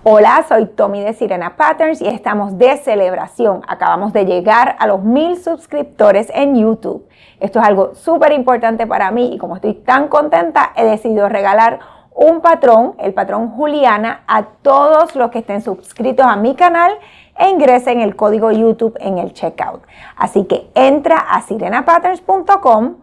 Hola, soy Tommy de Sirena Patterns y estamos de celebración. Acabamos de llegar a los 1000 suscriptores en YouTube. Esto es algo súper importante para mí y como estoy tan contenta, he decidido regalar un patrón, el patrón Juliana, a todos los que estén suscritos a mi canal e ingresen el código YouTube en el checkout. Así que entra a sirenapatterns.com,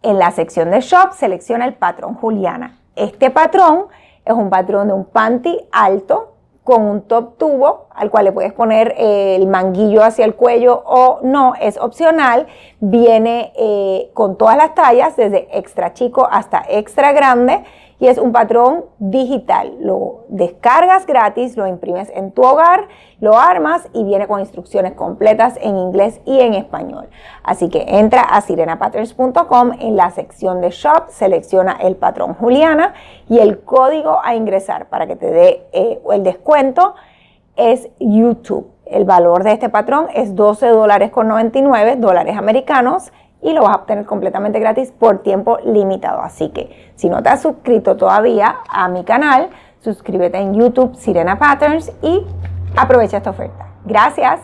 en la sección de Shop selecciona el patrón Juliana. Este patrón es un patrón de un panty alto con un top tubo al cual le puedes poner el manguillo hacia el cuello o no, es opcional. Viene con todas las tallas, desde extra chico hasta extra grande, y es un patrón digital. Lo descargas gratis, lo imprimes en tu hogar, lo armas y viene con instrucciones completas en inglés y en español. Así que entra a sirenapatterns.com, en la sección de Shop, selecciona el patrón Juliana y el código a ingresar para que te dé el descuento es YouTube. El valor de este patrón es $12.99 americanos y lo vas a obtener completamente gratis por tiempo limitado. Así que si no te has suscrito todavía a mi canal, suscríbete en YouTube Sirena Patterns y aprovecha esta oferta. Gracias.